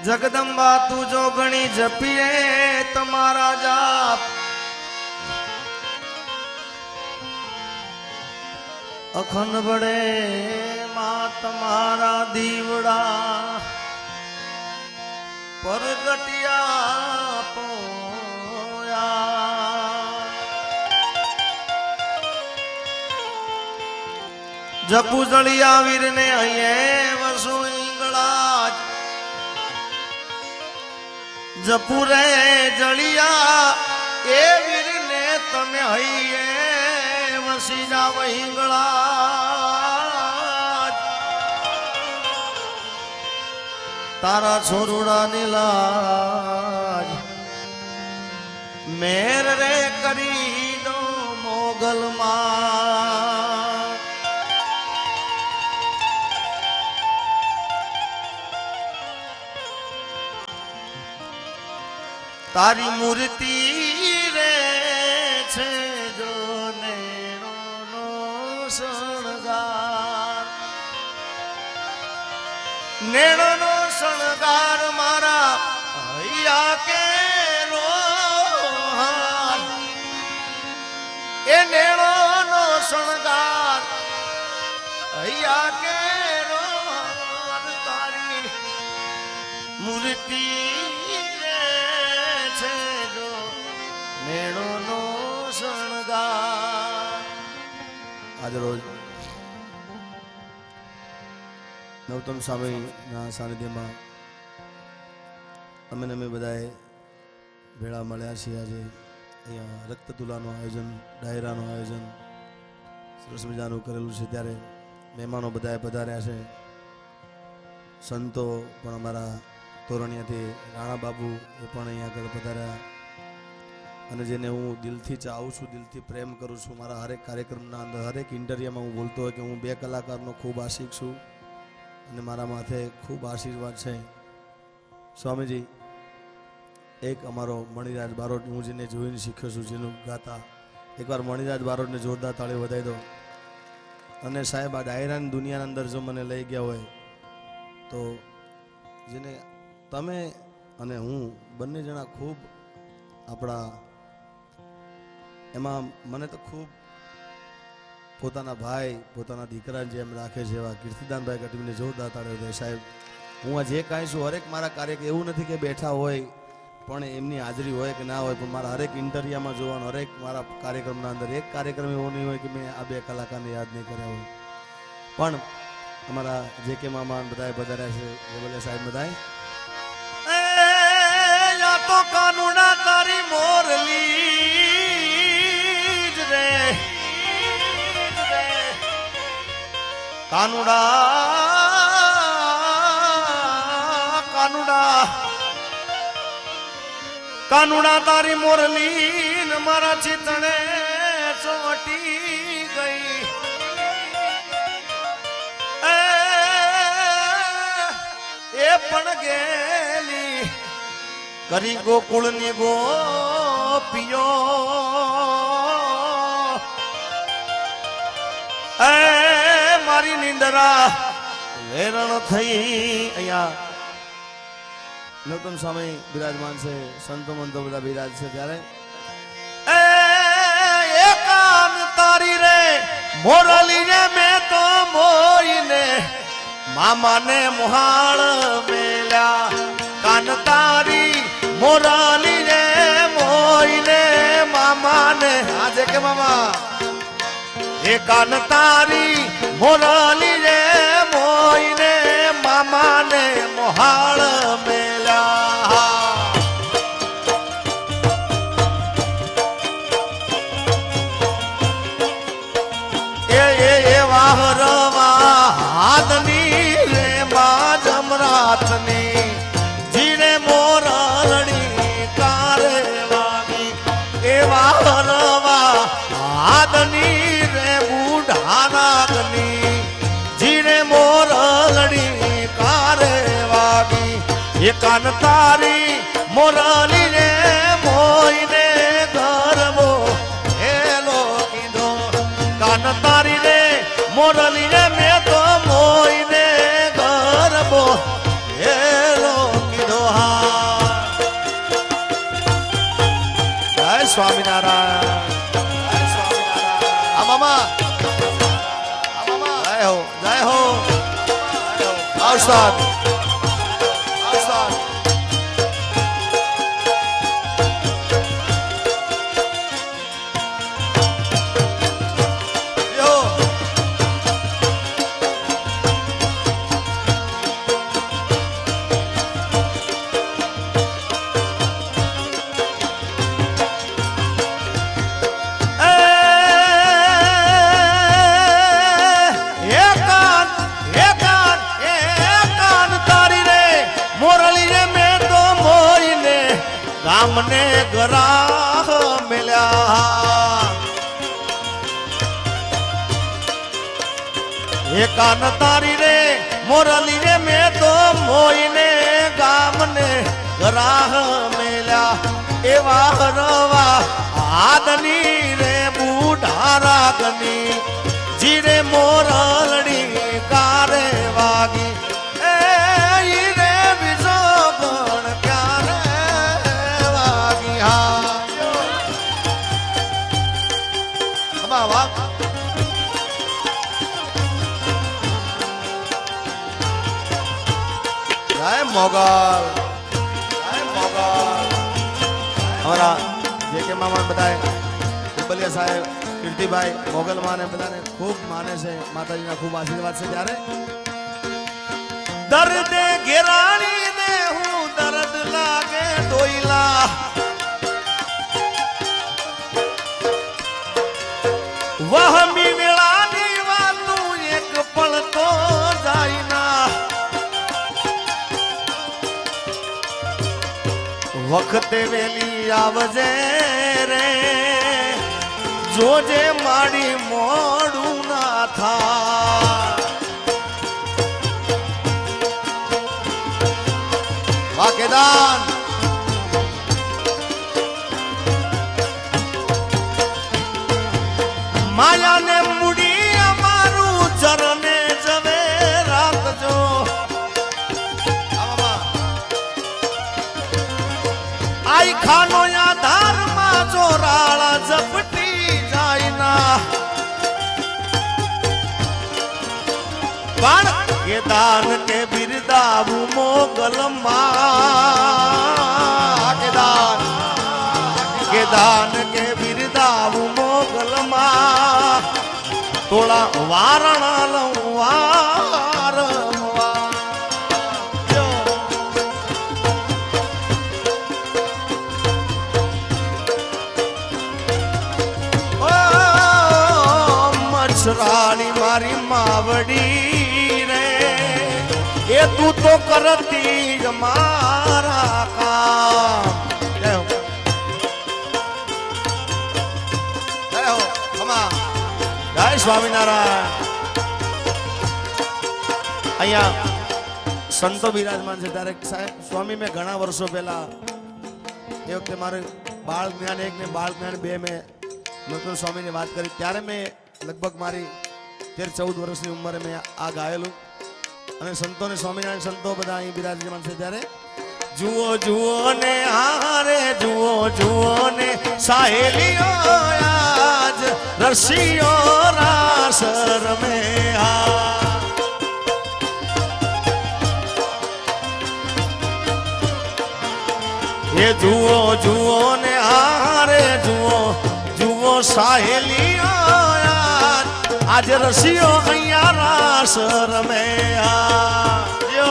જગદંબા તું જો ગણી જપીએ તમારા જાપ અખંડ બળે માં તમારા દીવડા પરગટિયા પોયા જપુ જળિયા વીરને અહીંયા વસો ઈંગળા જપુ રે જળિયા એ વીરને તમે હૈયે વસી જાવ હિંગળા તારા છોરુડા ની લાજ મેર રે કરી દો મોગલ માં તારી મૂર્તિ રે છે જો નેણોનો શણગાર નેણોનો શણગાર મારા હૈયા કે રોહાર એ નેણોનો શણગાર હૈયા કે રોહાર તારી મૂર્તિ મેળોનો શણગાર આજ રોજ નવતમ સ્વામીના સાનિધ્યમાં અમે બધાએ ભેળા મળ્યા છીએ આજે અહીંયા રક્તતુલાનું આયોજન ડાયરાનું આયોજન સરસ મજાનું કરેલું છે ત્યારે મહેમાનો બધાએ પધાર્યા છે સંતો પણ અમારા તોરણિયાથી રાણા બાબુ એ પણ અહીંયા આગળ પધાર્યા અને જેને હું દિલથી ચાહું છું દિલથી પ્રેમ કરું છું મારા હરેક કાર્યક્રમના અંદર હરેક ઇન્ટરવ્યુમાં હું બોલતો હોય કે હું 2 કલાકારનો ખૂબ આશિક છું અને મારા માથે ખૂબ આશીર્વાદ છે સ્વામીજી એક અમારો મણિરાજ બારોટ હું જેને જોઈને શીખ્યો છું જેનું ગાતા એકવાર મણિરાજ બારોટને જોરદાર તાળીઓ વધાવી દો અને સાહેબ આ ડાયરાની દુનિયાના અંદર જો મને લઈ ગયા હોય તો જેને તમે અને હું બંને જણા ખૂબ આપણા એમાં મને તો ખૂબ પોતાના ભાઈ પોતાના દીકરાને જેમ રાખે છે એવા કીર્તિદાનભાઈ ગઢવીને જોરદાર તાળીઓ દે સાહેબ હું આ જે કાંઈ છું હરેક મારા કાર્ય એવું નથી કે બેઠા હોય પણ એમની હાજરી હોય કે ના હોય પણ મારા હરેક ઇન્ટરવ્યુમાં જોવાનું હરેક મારા કાર્યક્રમના અંદર એક કાર્યક્રમ એવો નહીં હોય કે મેં આ 2 કલાકારને યાદ નહીં કર્યા હોય પણ અમારા જે કે મામા બધાએ પધાર્યા છે એ બોલે સાહેબ બધાએ તો કાનુડા તારી મોરલી જ રે કાનુડા કાનુડા કાનુડા તારી મોરલી ને મારા ચિતણે ચોટી ગઈ એ પણ ગેલી કરી ગોકુળની ગોપીઓ એ મારી નિંદરા વેરણ થઈ અહીંયા નવતમ સ્વામી બિરાજમાન છે સંતો મંતો બધા બિરાજ છે ત્યારે એ કાન તારી રે મોરલી રે મેં તો મોઈને મામાને મોહાળ મેલ્યા કાન તારી મોરાલી રે મોઈને મામાને આજે કે મામા એ કાન તારી મોરાલી રે મોઈને મામાને મોહાળ મેલ્યા એ વાહરવા હાથની રે મા જમરાતની જીને મોરલડી કારે વાગી એવા હરવા હાથની રે બુઢા નાગની જીને મોરલડી કારે વાગી એ કાન તારી મોરલી રે મોઈને ગરબો હેલો કીધો કાન તારી રે મોરલી રે મેં તો મોઈને ગરબો હેલો કીધો સ્વામિનારાયણ આ મામા જય હો આવસ્તાન આવસ્તાન મને ગરાહ મેલ્યા એ કાન તારી રે મોરલી રે મેં તો મોઈને ગામને ગરાહ મેલ્યા એવા રવા આદની રે બુઢા રાગની જીરે મોરલડી કારે વાગી મોગલ हमारा जेके मामा बताए बलिया साहेब कीर्तिभाई मोगल माने बधाने खूब माने से माताजी ना खूब आशीर्वाद से त्यारे दर्द घेराणी ने हूँ दर्द लागे डोईला वह मी वेळानी वातू एक पल तो जाईना वखते वेली आवजे रे जोजे माड़ी मोड़ू ना था वाकेदान माया ने मुड़ी अमारू चरने जवे रात जो आई खानो या धार मा चोराला जपटी जायना पण ये दान के बिरदावू मोगल मां के दान के बिरदावू मोगल मां तोड़ा वारणा लवार रानी मारी मावड़ी रे ये तू तो करती हमारा काम जय हो खमा जय स्वामीनारायण અહીંયા સંતો બિરાજમાન છે ત્યારે સાહેબ સ્વામી મેં ઘણા વર્ષો પહેલા એ વખતે મારે બાળ જ્ઞાન 1 ને બાળ જ્ઞાન 2 મેં નૂતન સ્વામીની વાત કરી ત્યારે મેં લગભગ મારી 13-14 વર્ષની ઉંમરે મેં આ ગાયેલું અને સંતોને સ્વામિનારાયણ સંતો બધા અહીં બિરાજમાન છે ત્યારે જુઓ જુઓ ને હારે જુઓ જુઓ ને સાહેલીઓ આજ રસીઓ રાસ રમે ये जुओ जुओ ने हारे जुओ जुओ साहेलियो आज रसियो अया रास रमे आयो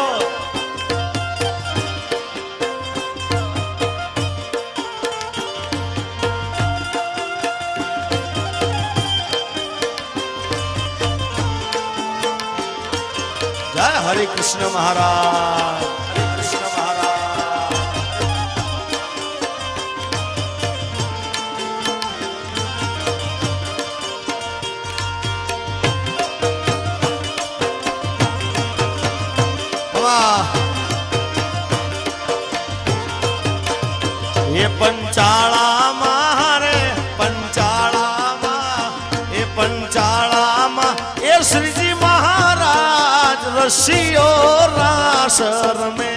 जय हरि कृष्ण महाराज ये पंचाला मारे पंचाला मा ये पंचाला मा ये श्री जी महाराज रसियो रास रमे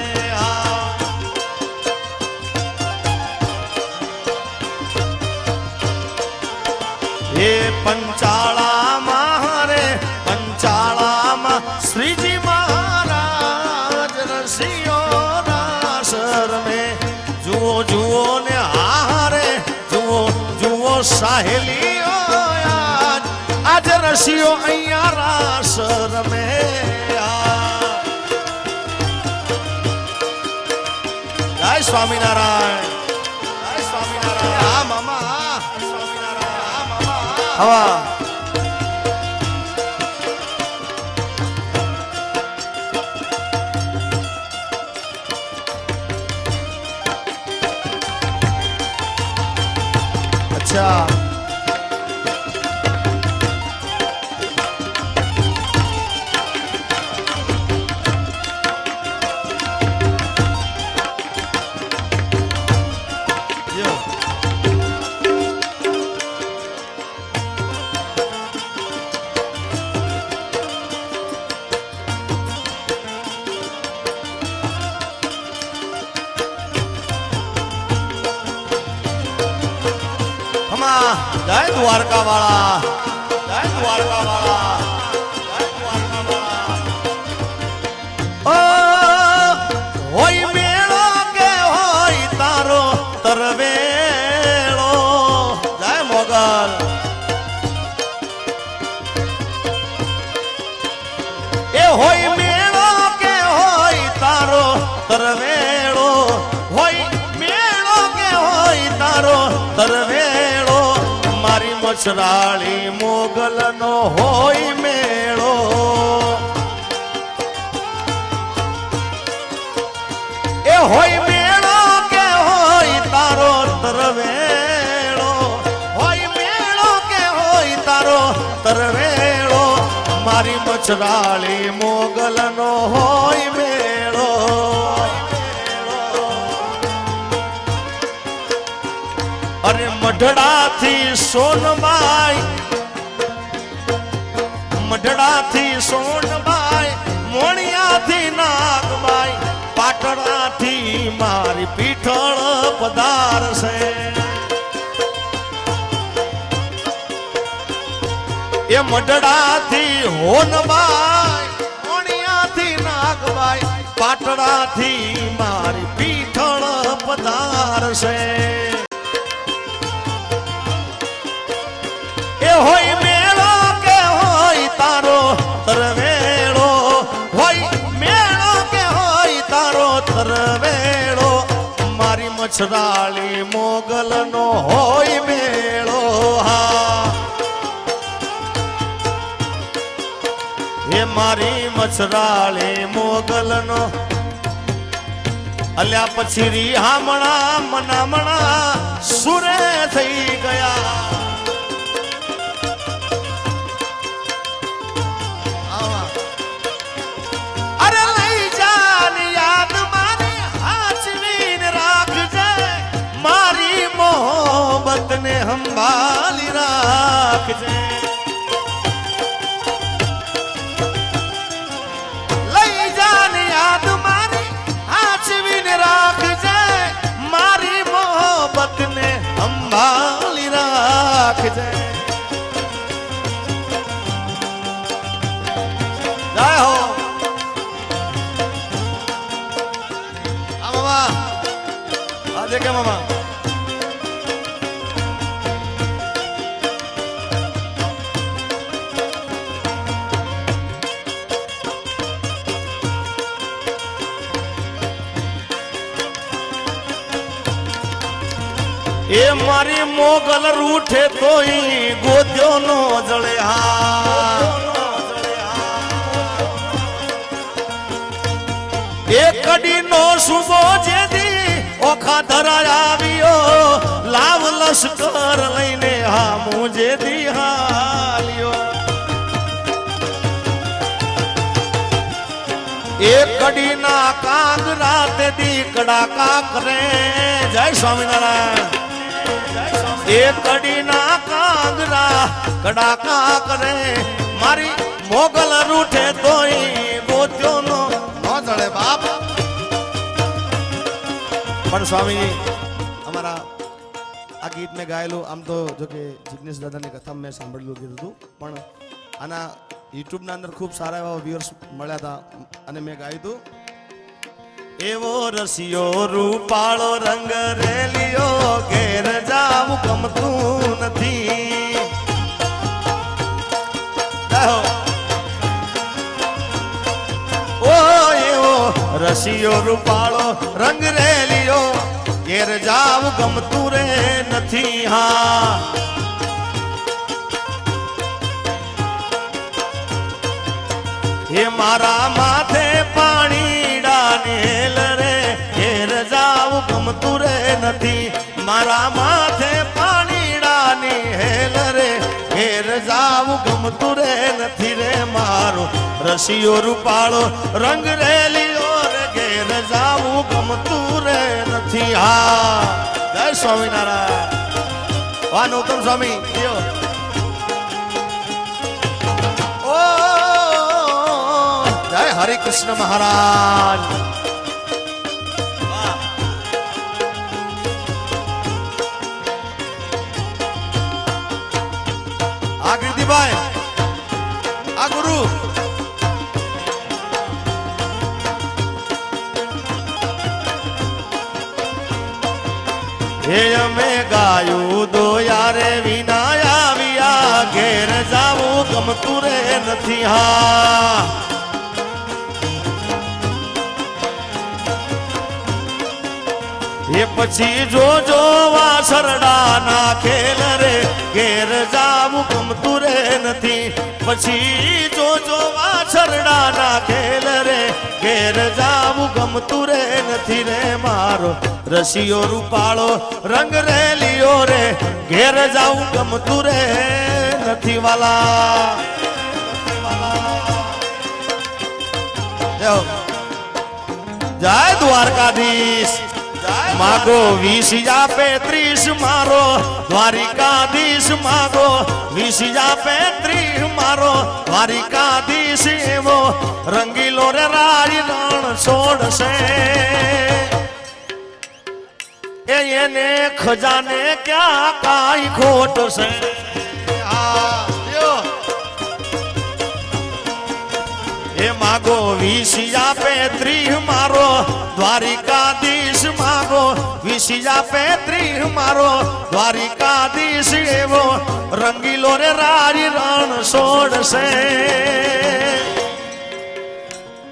રસિયો રાસ રમે જુઓ જુઓ ને હારે જુઓ જુઓ સાહેલીઓ આજ રસિયો અહીંયા રાસ રમે જય સ્વામિનારાયણ જય સ્વામિનારાયણ હા મામા સ્વામિનારાયણ હા મામા હવા अच्छा जय द्वारका वाला जय द्वारका वाला जय द्वारका वाला ओ होई मेलो के होई तारो तरवेलो जय मोगल ए होई मेलो के होई तारो तरवेलो होई मेलो के होई तारो तरवेलो मारी मछराली मोगल नो होई मेळो ए होई मेळो के होई तारो तरवेळो होई मेळो के होई तारो तरवेळो मारी मछराली मोगल नो होई मेळो अरे मढड़ा थी सोनबाई मढड़ा थी सोनबाई मोणिया थी नागबाई पाटड़ा थी मारी पीठल पदार से ये मढड़ा थी होनबाई मोणिया थी नागबाई पाटड़ा थी मारी पीठल पदार से होई मेळो के होई तारो तरवेळो होई मेळो के होई तारो तरवेळो मारी मछराली मोगल नो होई मेळो हा हे मारी मछराली मोगल नो अल्या पछी रिहामणा मनामणा सुरे थई गया ने संभाली राखजे लई जान याद मारी हाचवीने राखजे मारी मोहब्बत ने संभाली राखजे जय हो मामा आज के मामा ए मारी मोगल रूठे तो ही गोद्यो नो जड़े एक कड़ी नो सुबो जेदी ओखा धराया वियो लाव लश्कर लईने हा मुझे दी हालियो एक कड़ी ना कांगरा ते दी कड़ाका करे जय स्वामीनारायण एक कड़ी ना कांगरा कड़ाका करे मारी मोगल रूठे तो ही गोत्यो नो चढ़े बाप पण स्वामी हमारा आ गीत में गायेलू आम तो जो कि जिग्नेश दादा ने कथा में सांभळेलू कीधुं हतुं पण आना यूट्यूब ना अंदर खूब सारा एवा व्यूअर्स मळ्या था अने मैं गायुं हतुं એવો રસિયો રૂપાળો રંગ રેલિયો ઘેર જાવું ગમતું નથી. ઓ એવો રસિયો રૂપાળો રંગ રેલિયો ઘેર જાવું ગમતું રે નથી. હા એ મારા માથે પાણી ડાનેલ રે ઘેર જાવું ગમતું રે નથી. મારા માથે પાણી ડાનેલ રે ઘેર જાવું ગમતું રે નથી રે. મારો રસિયો રૂપાળો રંગ રેલિયો રે ઘેર જાવું ગમતું રે નથી. હા જય સ્વામિનારાયણ. વાહ નૌતમ સ્વામી ઓ જય હરે કૃષ્ણ મહારાજ. આ કીર્તિભાઈ આ ગુરુ હે અમે ગાયું દોયારે વિના આવ્યા ઘેર જાવું ગમતું રે નથી. હા એ પછી જોજો વાસરડા ના ખેલ રે ઘેર જાવું ગમતું રે નથી. પછી જોજો વાસરડા ના ખેલ રે ઘેર જાવું ગમતું રે નથી રે. મારો રસિયો રૂપાળો રંગ રેલિયો રે ઘેર જાવું ગમતું રે નથી વાલા. જય દ્વારકાધીશ. માગો 20 મારો દ્વારિકાધીશ. માગો 20 મારો દ્વારિકાધીશ. એવો રંગીલો રે રારી રણ છોડશે એને ખજાને ક્યાં કાઈ ખોટ છે. એ માગો 20 મારો દ્વારિકાધીશ. માગો 20 મારો દ્વારિકાધીશ. એવો રંગીલો રે રારી રણ છોડશે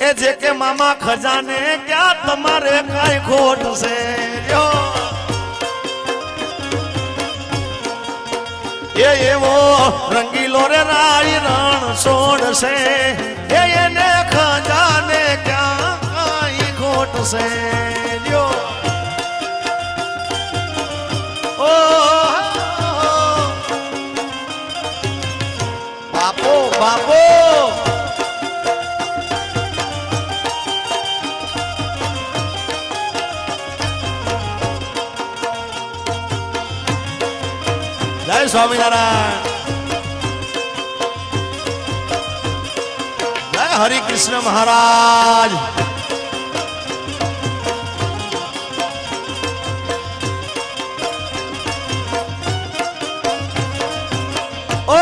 એ જે કે મામા ખજાને ક્યાં તમારે કાઈ ખોટ છે. એ એવો રંગીલો રે રારી રણ છોડશે એને ખજાને ક્યાં કાઈ ખોટ છે. ઓ બાપો બાપો જય સ્વામિનારાયણ. જય હરે કૃષ્ણ મહારાજ. ઓ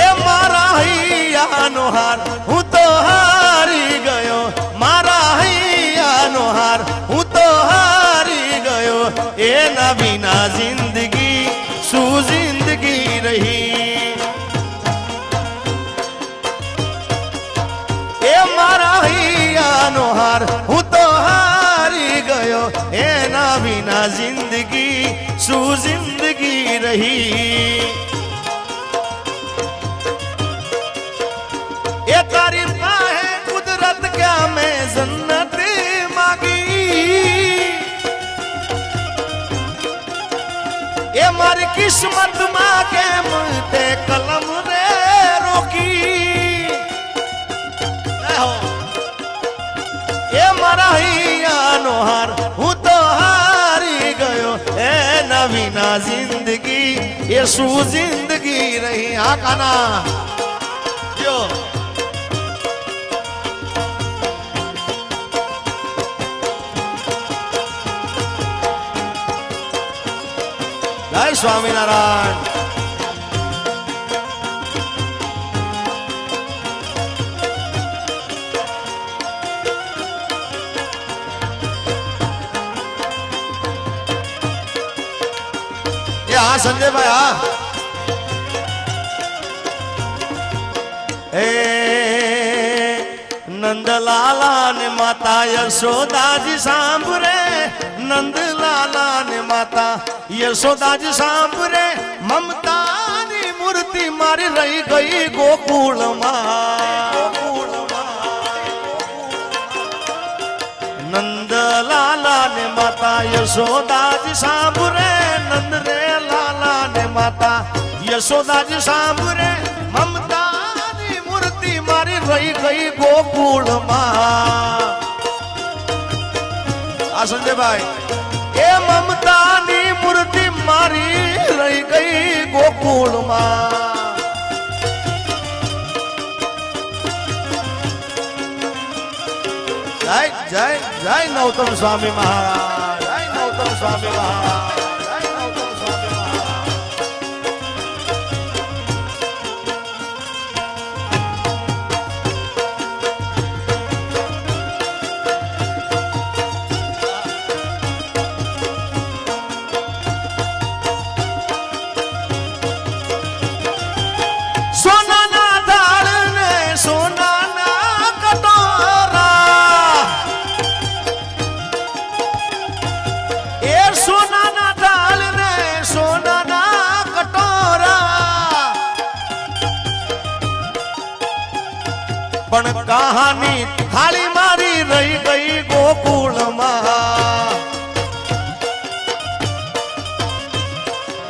એ મારા હૈયાનો હાર હું તો હારી ગયો. મારા હૈયાનો હાર હું તો હારી ગયો. એના વિના જિંદગી શું જિંદગી રહી. એ મારા હૈયાનો હાર હું તો હારી ગયો. એના વિના જિંદગી શું જિંદગી રહી. એ તારી પાસે કુદરત ક્યાં મેં જન્નત માગી. એ મારી કિસ્મત માં કેમ તે કલમ રે રોકી. એ મારા હૈયાનો હાર હું તો હારી ગયો. એના વિના જિંદગી એ શું જિંદગી રહી. આ કાના જો જય સ્વામિનારાયણ. હા સંજયભાઈ હા એ નંદલાલા ને માતા યશોદાજી સાંભળે નંદલાલા ને માતા યશોદાજી સાંભળે મમતાની મૂર્તિ મારી રહી ગઈ ગોકુળમાં નંદલાલા ને માતા યશોદાજી સાંભળે નંદ રે લાલા ને માતા યશોદાજી સાંભળે મમતાની મૂર્તિ મારી રહી ગઈ ગોકુળમાં આ સંજયભાઈ એ મમતાની મૂર્તિ મારી રહી ગઈ ગોકુળમાં જય જય જય નૌતમ સ્વામી મહારાજ જય નૌતમ સ્વામી મહારાજ જય નૌતમ સ્વામી મહારાજ સોનાના ધાળ ને સોનાના કટોરા એ સોનાના ધાળ ને સોનાના કટોરા પણ કહાની થાળી મારી રહી ગઈ ગોકુળમાં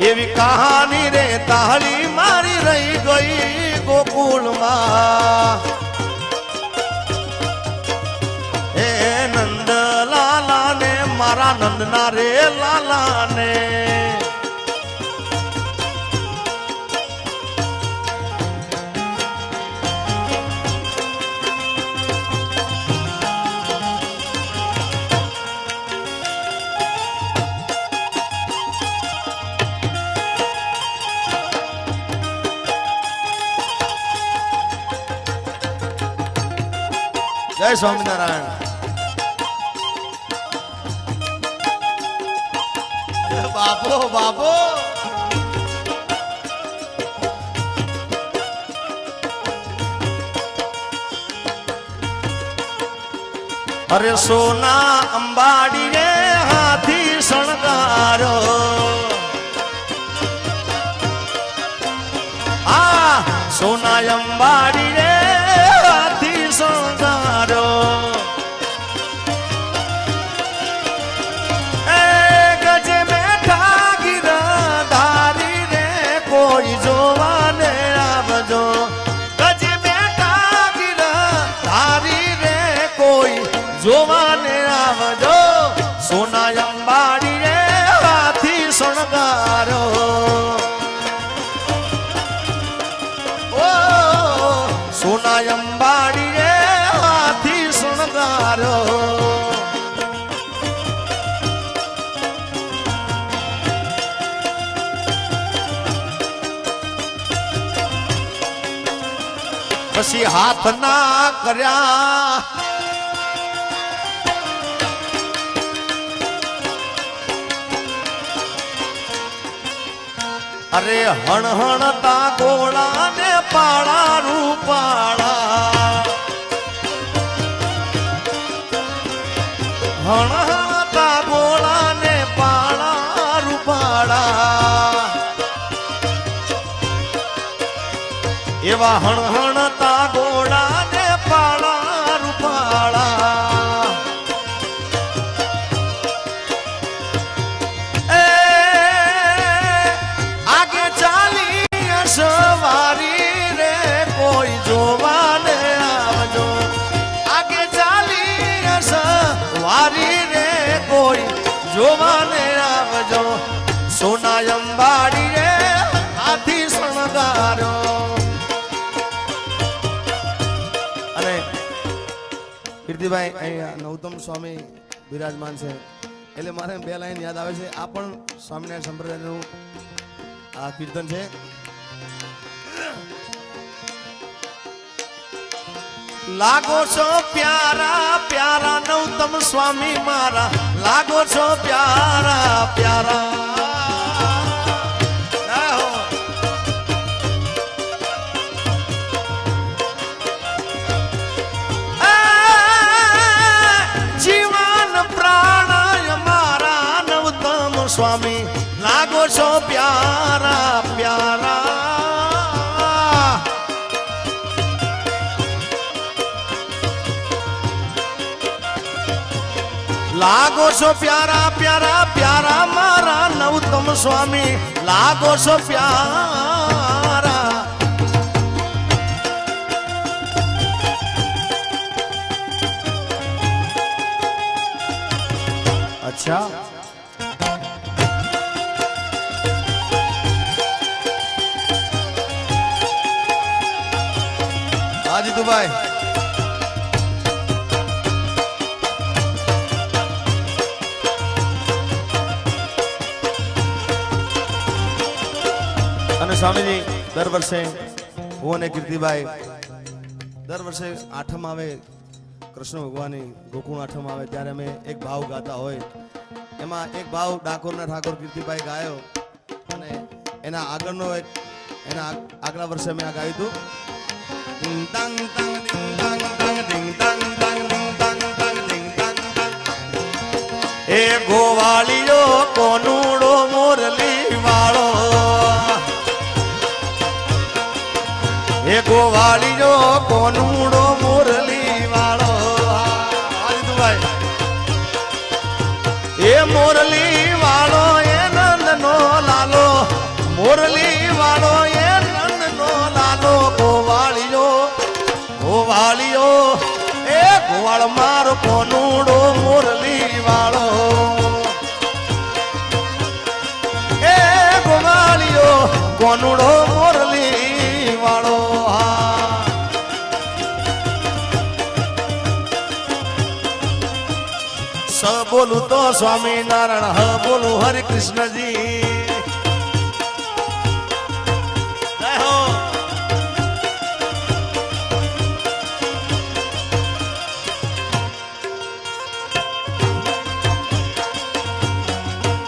એવી કહાની રે તાળી મારી રહી ગઈ ગોકુળમાં હે નંદ લાલા ને મારા નંદના રે લાલા ને જય સ્વામિનારાયણ બાપો બાપો અરે સોના અંબાડી રે હાથી શણગારો આ સોના અંબાડી રે હાથી શણગારો એ ગજે બેઠા ગિરધારી રે કોઈ જોવાને આવજો ગજે બેઠા ગિરધારી રે કોઈ જોવાને આવજો સોના અંબાડી રે હાથી શણગારો સોના અંબાડી રે હાથી શણગારો પછી હાથ ના કર્યા અરે હણહણતા ગોળા ને પાળા રૂપાળા હણહણતા ગોળા ને પાળા રૂપાળા એવા હણહણતા ગોળા ને પાળા રૂપાળા સવારી રે કોઈ જોવાને આવજો આગે ચાલી સવારી રે કોઈ જોવાને આવજો સોના અંબાડી રે હાથી શણગારો અને કીર્તિભાઈ અહીંયા નૌતમ સ્વામી બિરાજમાન છે એટલે મારે બે લાઈન યાદ આવે છે આ પણ સ્વામિનારાયણ સંપ્રદાયનું આ કીર્તન છે લાગો છો પ્યારા પ્યારા નૌતમ સ્વામી મારા લાગો છો પ્યારા પ્યારા પ્યારા પ્યારા લાગો છો પ્યારા પ્યારા પ્યારા મારા નવતમ સ્વામી લાગો છો પ્યારા અચ્છા હા જીતુભાઈ અને સ્વામીજી દર વર્ષે હું અને કીર્તિભાઈ દર વર્ષે આઠમ આવે કૃષ્ણ ભગવાનની ગોકુળ આઠમ આવે ત્યારે અમે એક ભાવ ગાતા હોય એમાં એક ભાવ ડાકોરના ઠાકોર કીર્તિભાઈ ગાયો અને એના આગળનો એક એના આગલા વર્ષે મેં આ ગાયું હતું ડિંગ Tang Tang ડિંગ Tang Tang ડિંગ Tang Tang ડિંગ Tang Tang ડિંગ Tang Tang એ ગોવાળીઓ કોનુડો મોરલી વાળો એ ગોવાળીઓ કોનુડો મોરલી વાળો એ મોરલી વાળો એ નંદનો લાલો મોરલી વાળો એ નંદનો લાલો ગોવાળીઓ ગોવાળીઓ એ ગોવાળ મારો કોનુડો મોરલી વાળો એ ગોવાળીઓ કોનુડો મોરલી વાળો સ બોલું તો સ્વામિનારાયણ હ બોલું હરે કૃષ્ણજી જય હો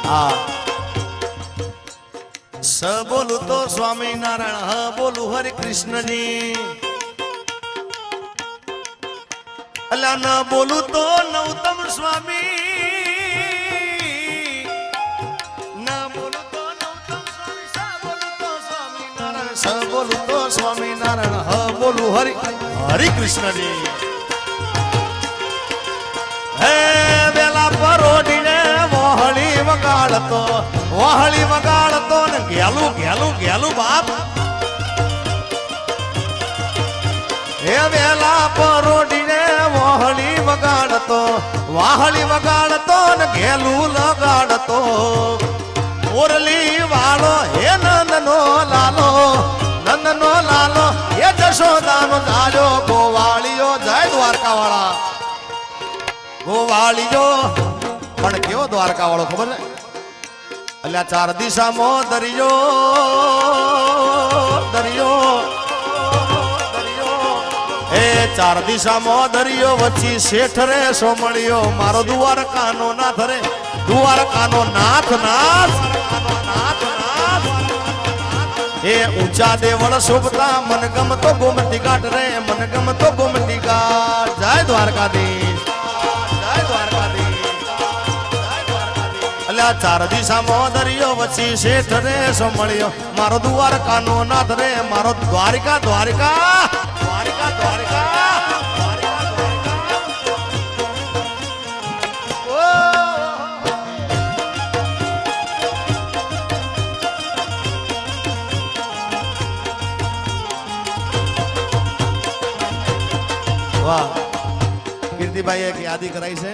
હા સ બોલું તો સ્વામિનારાયણ હ બોલું હરે કૃષ્ણજી અલા ન બોલું તો નવતમ સ્વામી ન બોલું તો નવતમ સ્વામી સ બોલું તો સ્વામિનારાયણ સ બોલું તો સ્વામિનારાયણ હ બોલું હરિ હરિ કૃષ્ણજી હે વેલા પરોડીને વહળી વગાડતો ને ગેલું ગેલું ગેલું બાપ હે વેલા પરોડીને વાહળી વગાડતો ને ઘેલું લગાડતો મોરલી વાળો હે નંદનો લાલો એ જશોદાનો જાજો ગોવાળીઓ જય દ્વારકા વાળા ગોવાળીઓ પણ કેવો દ્વારકા વાળો ખબર ને અલ્યા ચાર દિશામાં દરિયો એ ચાર દિશામાં દરિયો વચ્ચી શેઠ રે સોમળિયો મારો દ્વારકાનો નાથ રે દ્વારકાનો નાથ એ ઊંચા દેવળ શોભતા મન ગમતો ગોમતી ઘાટ રે મન ગમતો ગોમતી ઘાટ જય દ્વારકાધીશ જય દ્વારકાધીશ અલ્યા ચાર દિશામાં દરિયો વચ્ચી શેઠ રે સોમળિયો મારો દ્વારકાનો નાથ રે મારો દ્વારિકા દ્વારિકા દ્વારિકા દ્વારિકા વાહ કીર્તિભાઈએ એક યાદી કરાઈ છે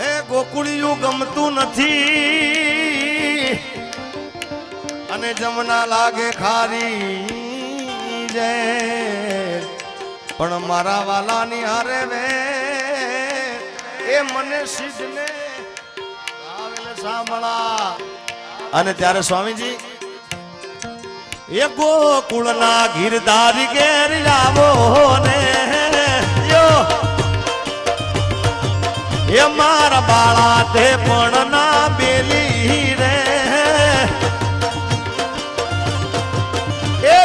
એ ગોકુળિયું ગમતું નથી અને જમના લાગે ખારી જય પણ મારા વાલાની હારે વે એ મને સિદ્ધને આવેલે સાંભળા અને ત્યારે સ્વામીજી એ ગોકુળના ગીરધારી ઘેર આવો ને એ મારા બાળા તે પણ ના બેલી રે એ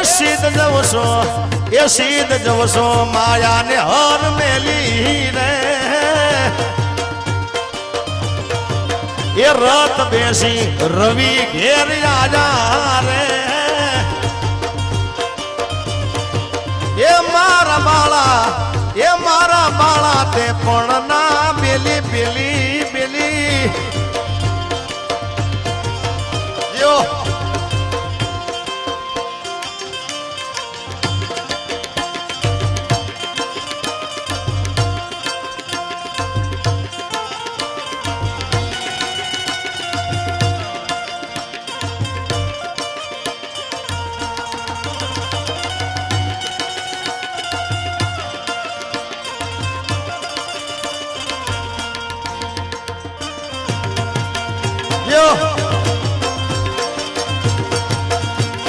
સીધ જવશો માયાને હર મેલી રે એ રથ બેસી રવિ ઘેર આજા રે એ મારા બાળા તે પણ ના બેલી બેલી બેલી યો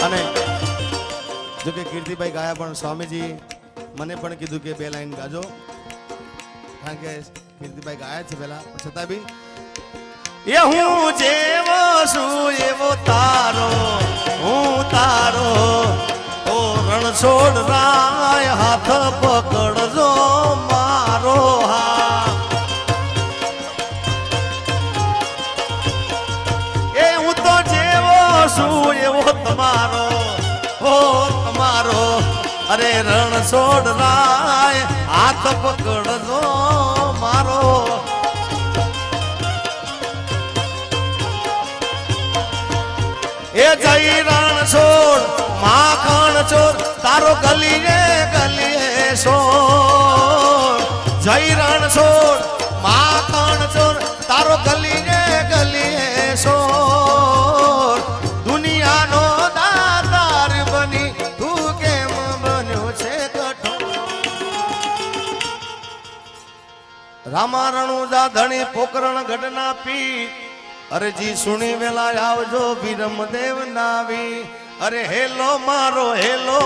અને જો કે કીર્તિભાઈ ગાયા પણ સ્વામીજી મને પણ કીધું કે 2 લાઈન ગાજો કારણ કે કીર્તિભાઈ ગાયા છે પેલા છતાં બી એ હું જેવો છું એવો તારો હું તારો ઓ રણ છોડ રાય હાથ પકડજો મારો હા એ હું તો જેવો છું એવો તમારો ઓ તમારો અરે રણ છોડ રાય હાથ પકડજો મારો એ જય રણ છોડ માખણ ચોર તારો ગલીએ સોર જય રણ છોડ માખણ ચોર તારો ગલીએ સોર દુનિયાનો દાતાર બની તું કેમ બન્યો છે કઠોર રામા રણુજા ધણી પોકરણ ગઢના પી અરજી સુણી વેલા આવજો વિરમદેવ નાવી અરે હેલો મારો હેલો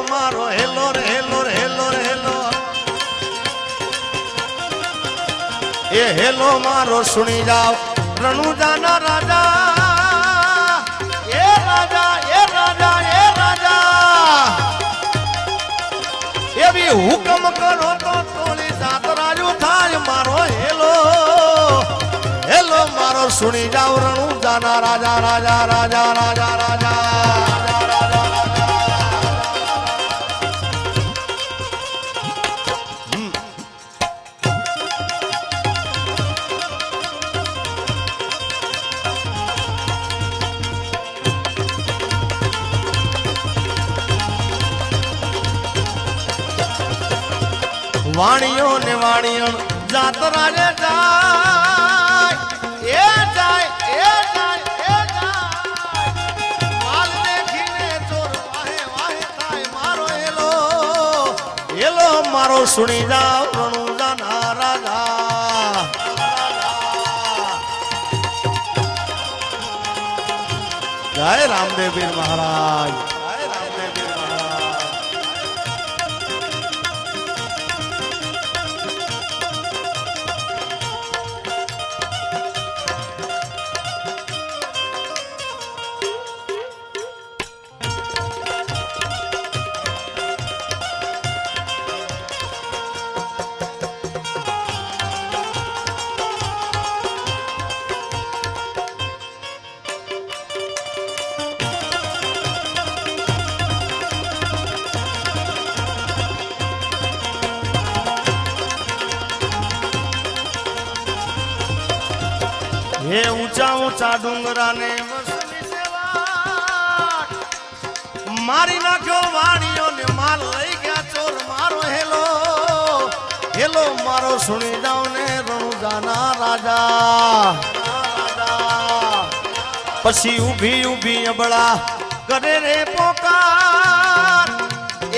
હેલો રે હેલો રે હેલો રે હેલો એ હેલો મારો સુણી જાવ રણુજાના રાજા એ રાજા એ રાજા એ રાજા એવી હુકમ કરો તો તોલી જાતરાજુ થાય મારો હેલો હેલો મારો સુણી જાવ રણુજાના રાજા રાજા રાજા રાજા રાજા વાણીઓ ને વાણીયણ જાત રાજે જાય એ જાય એ જાય એ જાય માલ ને ઘીને ચોર વાહે વાહે થાય મારો હેલો હેલો મારો સુણી જાવ રણુજાના રાજા જય રામદેવ પીર મહારાજ હે ઊંચા ઊંચા ડુંગરા ને મસની સેવા મારી નાખ્યો વાણીઓ ને માલ લઈ ગયા ચોર મારો હેલો હેલો મારો સુણી જાવ ને રણુજાના રાજા પછી ઊભી ઊભી અબળા કરે રે પોકાર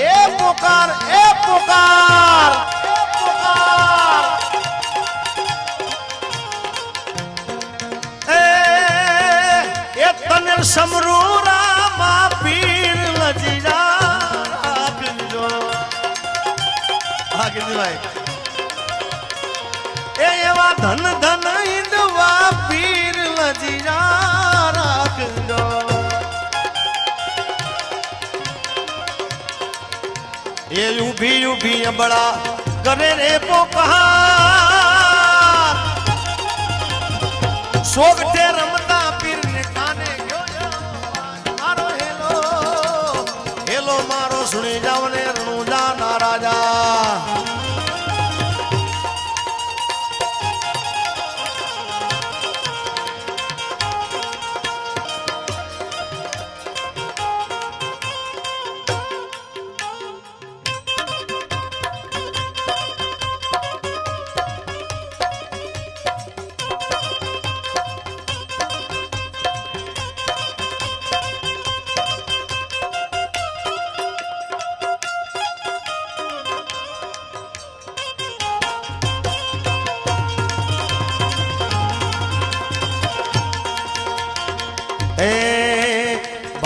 એ પોકાર એ પોકાર એ પોકાર તને સમરૂ રામા પીર લજીરા રાખજો હા કીર્તિભાઈ એ એવા ધન ધન હિંદવા પીર લજીરા રાખજો એ ઊભી ઊભી અબળા કરે રે પોકાર સોગઠે રમતા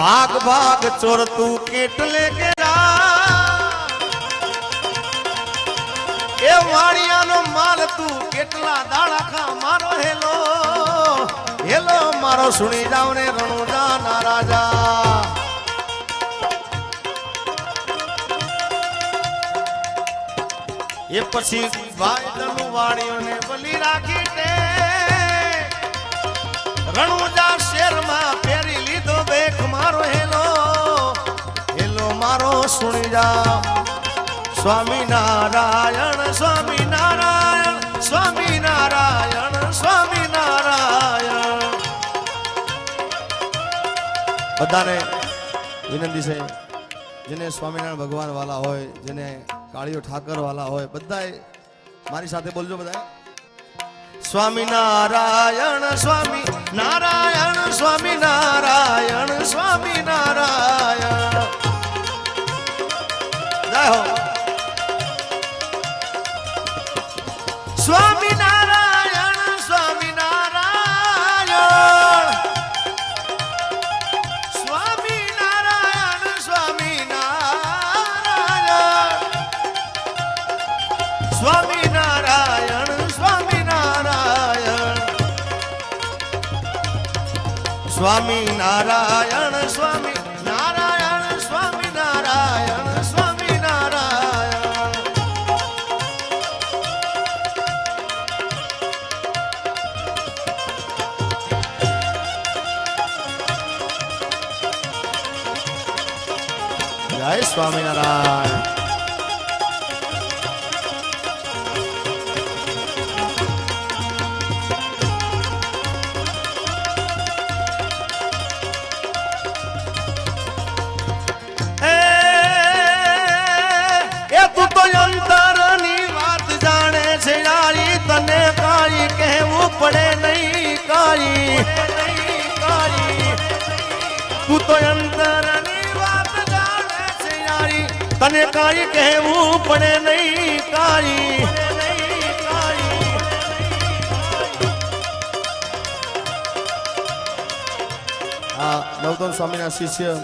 ભાગ ભાગ ચોર તું કેટલે કે એ વાણિયાનો માલ તું કેટલા દાડા ખા મારો હેલો હેલો મારો સુણી જાવ ને રણુજા ના રાજા એ પછી વાયદનું વાણીઓને બલી રાખી તે રણુજા શેરમાં પહેરી લીધો બેખ મારો હેલો હેલો મારો સુણી જા સ્વામી નારાયણ સ્વામી નારાયણ સ્વામી નારાયણ સ્વામી નારાયણ બધાને વિનંતી છે જેને સ્વામિનારાયણ ભગવાન વાલા હોય જેને કાળીઓ ઠાકર વાલા હોય બધાએ મારી સાથે બોલજો બધા સ્વામી નારાયણ સ્વામી નારાયણ સ્વામી નારાયણ સ્વામી નારાયણ જય હો સ્વામી નારાયણ સ્વામી નારાયણ સ્વામી નારાયણ સ્વામી નારાયણ સ્વામી નારાયણ સ્વામી નારાયણ સ્વામી નારાયણ સ્વામી નારાયણ સ્વામી નારાયણ સ્વામી નારાયણ જય સ્વામિનારાયણ પડે નહીં કાઈ તું તો અંતરની વાત જાણે છે યારી તને કાઈ કહેવું પડે નહીં કાઈ આ નવતન સ્વામીના શિષ્ય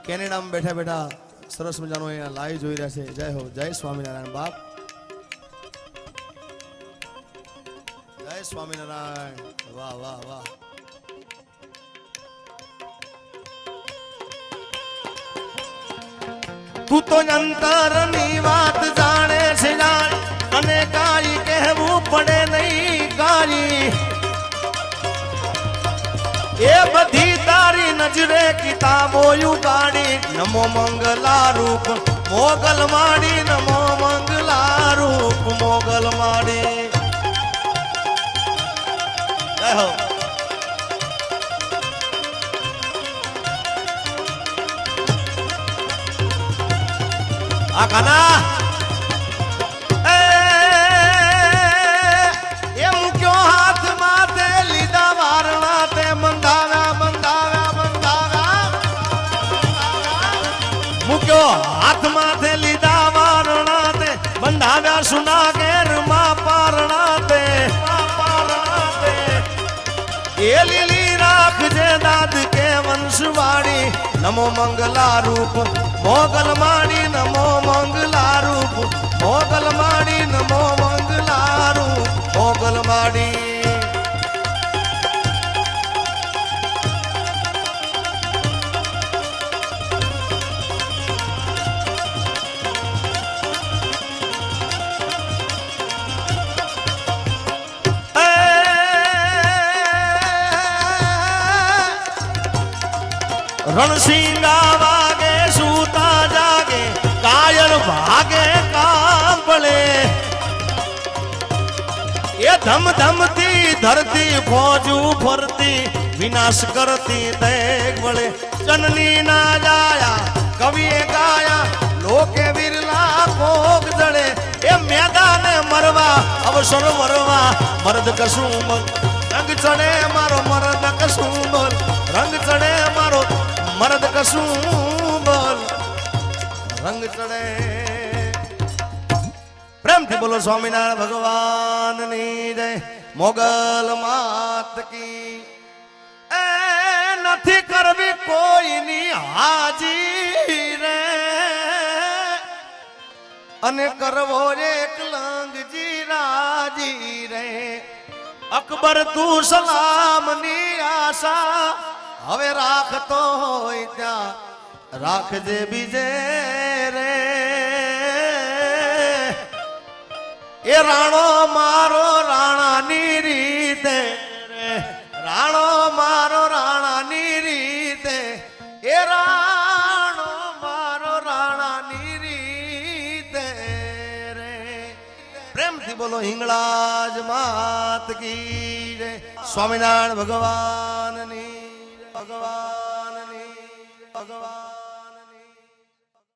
કેનેડામાં બેઠા બેઠા સરસ મજાનો અહીંયા લાઈવ જોઈ રહ્યા છે જય હો જય સ્વામિનારાયણ બાપ જય સ્વામિનારાયણ વાહ વાહ વાહ તું તો અંતરની વાત જાણે છે અને કાઈ કહેવું પડે નહીં કાઈ એ બધી તારી નજરે કિતાબો ઉગાડી નમો મંગલા રૂપ મોગલ માડી નમો મંગલા રૂપ મોગલ માડી જય હો આ કાના એ મૂક્યો હાથ માથે લીધા વારણા તે બંધાવ્યા બંધાવ્યા બંધાવ્યા મૂક્યો હાથ માથે લીધા વારણા તે બંધાવ્યા સુના ઘેર માં પારણા તે એ લીલી રાખજે દાદ કે વંશવાડી નમો મંગલા રૂપ મોગલ માડી નમો મંગલા રૂપ મોગલ માડી નમો મંગલા રૂપ મોગલ માડી રણસિંગા વાગે સૂતા જાગે કાયર ભાગે કાંપળે એ ધમ ધમતી ધરતી ફોજું ફરતી વિનાશ કરતી દેખ વળે જનની ના જાયા કવિએ ગાયા લોકે વિરલા કોક જડે એ મેદાને મરવા અવસર વરવા મર્દ કશું બોલ રંગ ચડે મારો મર્દ કશું બોલ રંગ ચડે મારો મર્દ કશું બોલ રંગ ચડે પ્રેમથી બોલો સ્વામિનારાયણ ભગવાનની જય મોગલ માત કી એ નથી કરવી કોઈની હાજી રે અને કરવો એક લંગજી રાજી રે અકબર તું સલામની આશા હવે રાખતો હોય ત્યાં રાખજે બીજે રે એ રાણો મારો રાણાની રીતે રે રાણો મારો રાણાની રીતે એ રાણો મારો રાણાની રીતે રે પ્રેમથી બોલો હિંગળાજ માત કી જય સ્વામિનારાયણ ભગવાનની ભગવાન